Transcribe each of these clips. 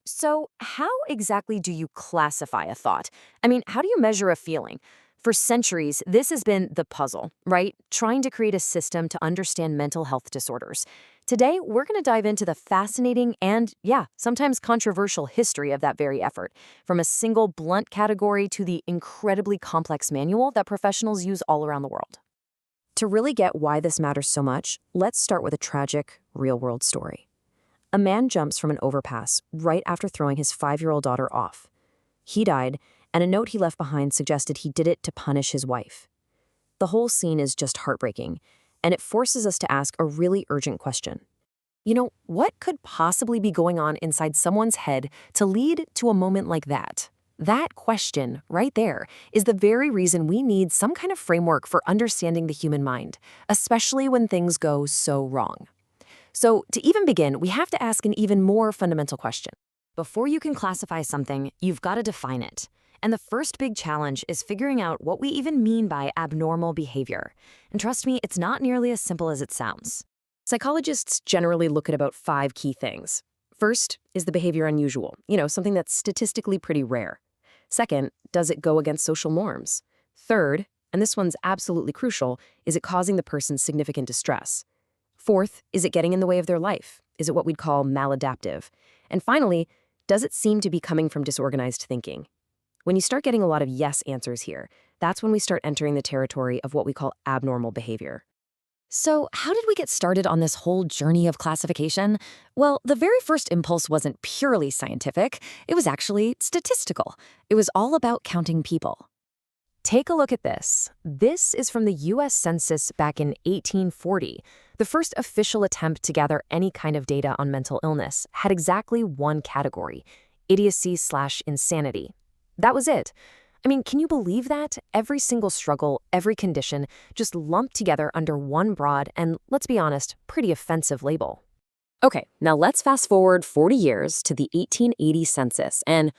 So, how exactly do you classify a thought? I mean, how do you measure a feeling? For centuries, this has been the puzzle, right? Trying to create a system to understand mental health disorders. Today, we're going to dive into the fascinating and, yeah, sometimes controversial history of that very effort, from a single blunt category to the incredibly complex manual that professionals use all around the world. To really get why this matters so much, let's start with a tragic, real-world story. A man jumps from an overpass right after throwing his 5-year-old daughter off. He died, and a note he left behind suggested he did it to punish his wife. The whole scene is just heartbreaking, and it forces us to ask a really urgent question. What could possibly be going on inside someone's head to lead to a moment like that? That question, right there, is the very reason we need some kind of framework for understanding the human mind, especially when things go so wrong. So, to even begin, we have to ask an even more fundamental question. Before you can classify something, you've got to define it. And the first big challenge is figuring out what we even mean by abnormal behavior. And trust me, it's not nearly as simple as it sounds. Psychologists generally look at about 5 key things. First, is the behavior unusual? Something that's statistically pretty rare. Second, does it go against social norms? Third, and this one's absolutely crucial, is it causing the person significant distress? Fourth, is it getting in the way of their life? Is it what we'd call maladaptive? And finally, does it seem to be coming from disorganized thinking? When you start getting a lot of yes answers here, that's when we start entering the territory of what we call abnormal behavior. So, how did we get started on this whole journey of classification? Well, the very first impulse wasn't purely scientific, it was actually statistical. It was all about counting people. Take a look at this. This is from the US Census back in 1840. The first official attempt to gather any kind of data on mental illness had exactly one category: idiocy/insanity. That was it. I mean, can you believe that? Every single struggle, every condition, just lumped together under one broad and, let's be honest, pretty offensive label. Okay, now let's fast forward 40 years to the 1880 census, and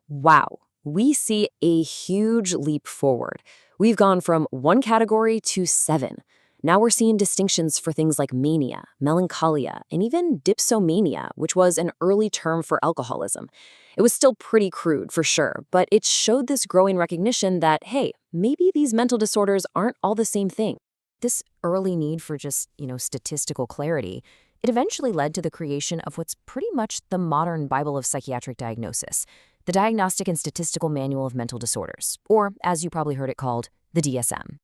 wow, we see a huge leap forward. We've gone from one category to 7. Now we're seeing distinctions for things like mania, melancholia, and even dipsomania, which was an early term for alcoholism. It was still pretty crude, for sure, but it showed this growing recognition that, hey, maybe these mental disorders aren't all the same thing. This early need for just, statistical clarity, it eventually led to the creation of what's pretty much the modern Bible of psychiatric diagnosis, the Diagnostic and Statistical Manual of Mental Disorders, or, as you probably heard it called, the DSM.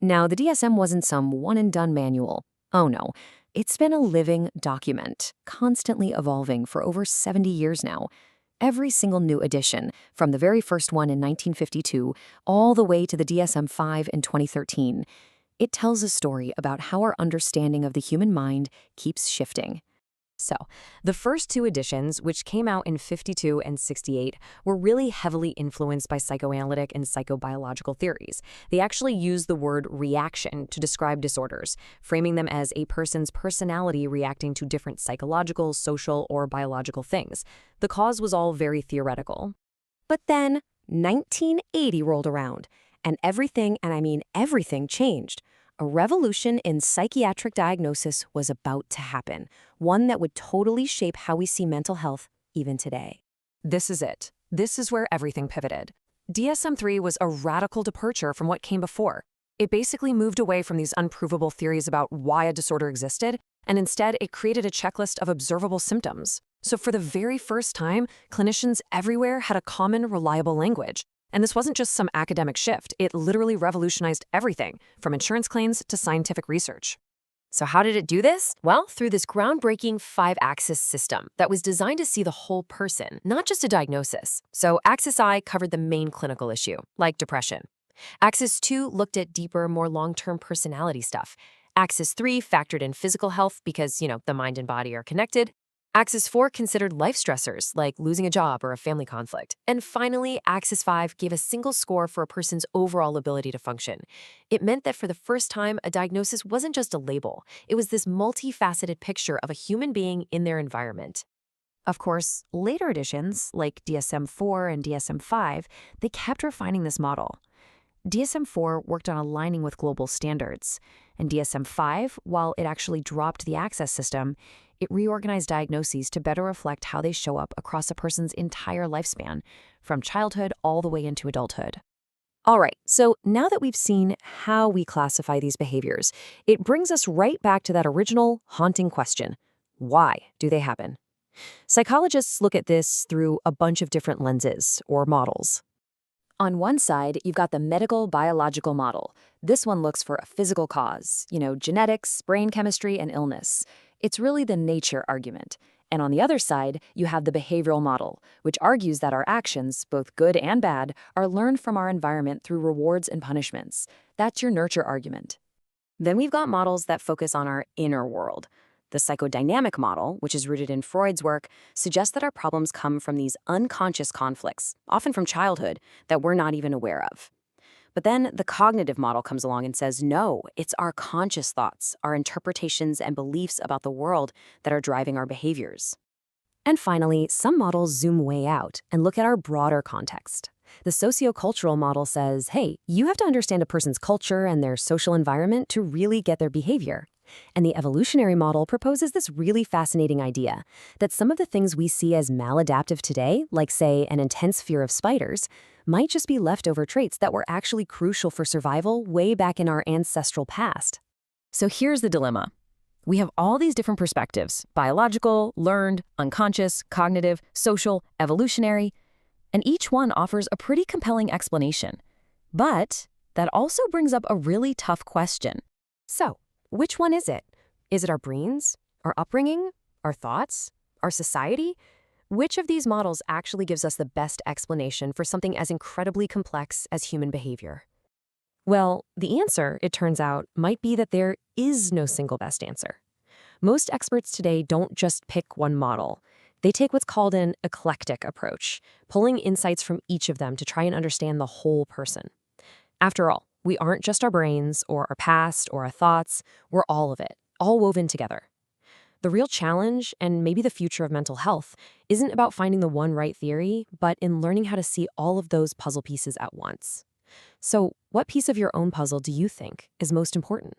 Now, the DSM wasn't some one-and-done manual. Oh no, it's been a living document, constantly evolving for over 70 years now. Every single new edition, from the very first one in 1952 all the way to the DSM-5 in 2013, it tells a story about how our understanding of the human mind keeps shifting. So, the first 2 editions, which came out in 52 and 68, were really heavily influenced by psychoanalytic and psychobiological theories. They actually used the word reaction to describe disorders, framing them as a person's personality reacting to different psychological, social, or biological things. The cause was all very theoretical. But then, 1980 rolled around, and everything, and I mean everything, changed. A revolution in psychiatric diagnosis was about to happen, one that would totally shape how we see mental health even today. This is it. This is where everything pivoted. DSM-III was a radical departure from what came before. It basically moved away from these unprovable theories about why a disorder existed, and instead it created a checklist of observable symptoms. So for the very first time, clinicians everywhere had a common, reliable language. And this wasn't just some academic shift, it literally revolutionized everything, from insurance claims to scientific research. So how did it do this? Well, through this groundbreaking 5-axis system that was designed to see the whole person, not just a diagnosis. So Axis I covered the main clinical issue, like depression. Axis II looked at deeper, more long-term personality stuff. Axis III factored in physical health because, the mind and body are connected. Axis IV considered life stressors, like losing a job or a family conflict. And finally, Axis V gave a single score for a person's overall ability to function. It meant that for the first time, a diagnosis wasn't just a label. It was this multifaceted picture of a human being in their environment. Of course, later editions, like DSM-IV and DSM-V, they kept refining this model. DSM-IV worked on aligning with global standards, and DSM-V, while it actually dropped the access system, It reorganized diagnoses to better reflect how they show up across a person's entire lifespan, from childhood all the way into adulthood. All right, so now that we've seen how we classify these behaviors, it brings us right back to that original haunting question. Why do they happen? Psychologists look at this through a bunch of different lenses or models. On one side, you've got the medical biological model. This one looks for a physical cause, genetics, brain chemistry, and illness. It's really the nature argument. And on the other side, you have the behavioral model, which argues that our actions, both good and bad, are learned from our environment through rewards and punishments. That's your nurture argument. Then we've got models that focus on our inner world. The psychodynamic model, which is rooted in Freud's work, suggests that our problems come from these unconscious conflicts, often from childhood, that we're not even aware of. But then the cognitive model comes along and says, no, it's our conscious thoughts, our interpretations and beliefs about the world that are driving our behaviors. And finally, some models zoom way out and look at our broader context. The sociocultural model says, hey, you have to understand a person's culture and their social environment to really get their behavior. And the evolutionary model proposes this really fascinating idea that some of the things we see as maladaptive today, like, say, an intense fear of spiders, might just be leftover traits that were actually crucial for survival way back in our ancestral past. So here's the dilemma. We have all these different perspectives: biological, learned, unconscious, cognitive, social, evolutionary, and each one offers a pretty compelling explanation. But that also brings up a really tough question. So, which one is it? Is it our brains, our upbringing, our thoughts, our society? Which of these models actually gives us the best explanation for something as incredibly complex as human behavior? Well, the answer, it turns out, might be that there is no single best answer. Most experts today don't just pick one model. They take what's called an eclectic approach, pulling insights from each of them to try and understand the whole person. After all, we aren't just our brains or our past or our thoughts, we're all of it, all woven together. The real challenge, and maybe the future of mental health, isn't about finding the one right theory, but in learning how to see all of those puzzle pieces at once. So, what piece of your own puzzle do you think is most important?